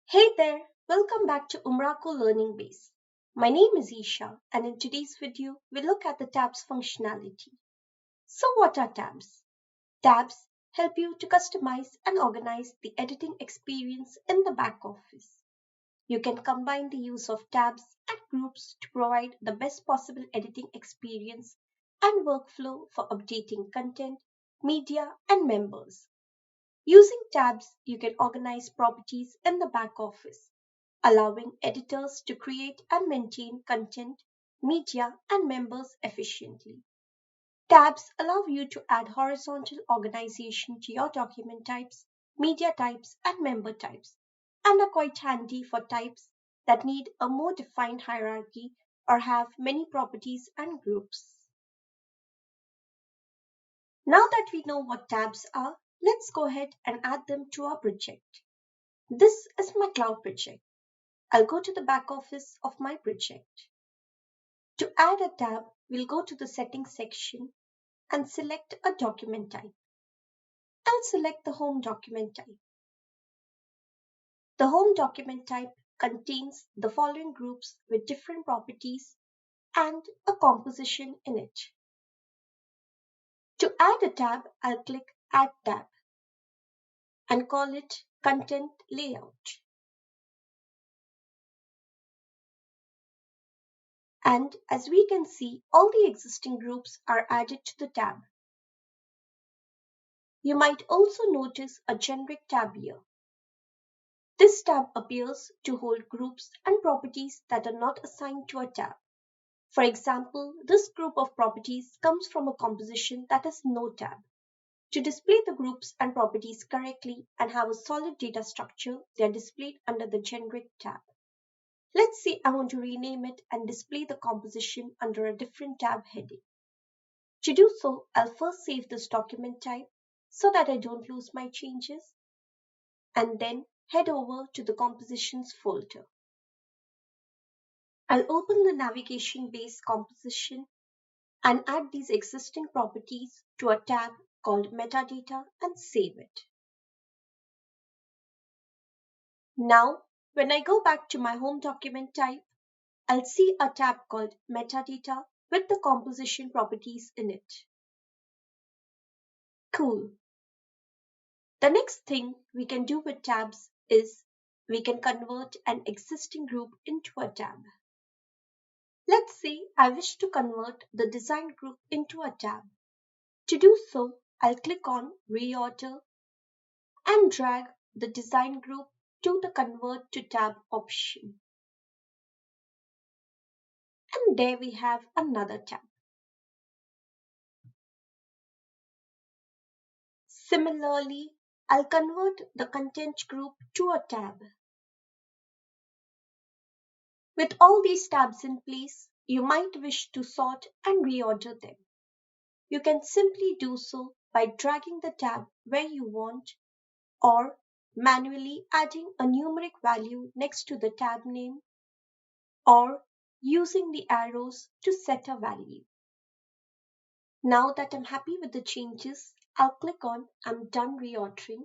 Hey there, welcome back to Umraco Learning Base. My name is Isha, and in today's video, we look at the tabs functionality. So, what are tabs? Tabs help you to customize and organize the editing experience in the back office. You can combine the use of tabs and groups to provide the best possible editing experience and workflow for updating content, media, and members. Using tabs, you can organize properties in the back office, allowing editors to create and maintain content, media, and members efficiently. Tabs allow you to add horizontal organization to your document types, media types, and member types, and are quite handy for types that need a more defined hierarchy or have many properties and groups. Now that we know what tabs are, let's go ahead and add them to our project. This is my cloud project. I'll go to the back office of my project. To add a tab, we'll go to the settings section and select a document type. I'll select the home document type. The home document type contains the following groups with different properties and a composition in it. To add a tab, I'll click Add Tab and call it Content Layout. And as we can see, all the existing groups are added to the tab. You might also notice a generic tab here. This tab appears to hold groups and properties that are not assigned to a tab. For example, this group of properties comes from a composition that has no tab. To display the groups and properties correctly and have a solid data structure, they are displayed under the generic tab. Let's say I want to rename it and display the composition under a different tab heading. To do so, I'll first save this document type so that I don't lose my changes, and then head over to the compositions folder. I'll open the navigation base composition and add these existing properties to a tab called metadata and save it. Now, when I go back to my home document type, I'll see a tab called metadata with the composition properties in it. Cool. The next thing we can do with tabs is we can convert an existing group into a tab. Let's say I wish to convert the design group into a tab. To do so, I'll click on Reorder and drag the design group to the Convert to Tab option. And there we have another tab. Similarly, I'll convert the content group to a tab. With all these tabs in place, you might wish to sort and reorder them. You can simply do so by dragging the tab where you want or manually adding a numeric value next to the tab name or using the arrows to set a value. Now that I'm happy with the changes, I'll click on I'm done reordering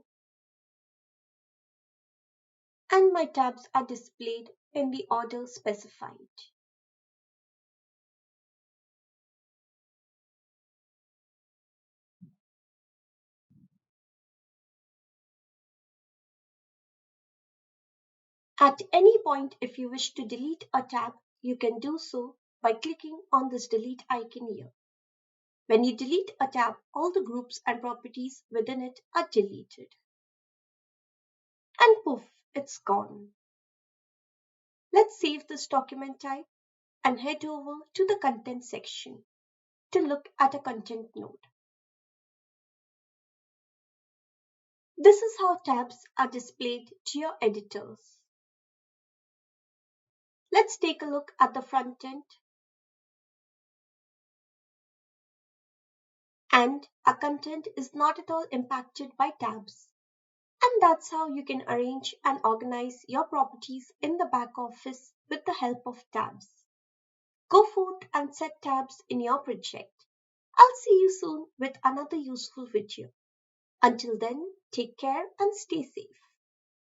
and my tabs are displayed in the order specified. At any point, if you wish to delete a tab, you can do so by clicking on this delete icon here. When you delete a tab, all the groups and properties within it are deleted. And poof, it's gone. Let's save this document type and head over to the content section to look at a content node. This is how tabs are displayed to your editors. Let's take a look at the front end. And our content is not at all impacted by tabs. And that's how you can arrange and organize your properties in the back office with the help of tabs. Go forth and set tabs in your project. I'll see you soon with another useful video. Until then, take care and stay safe.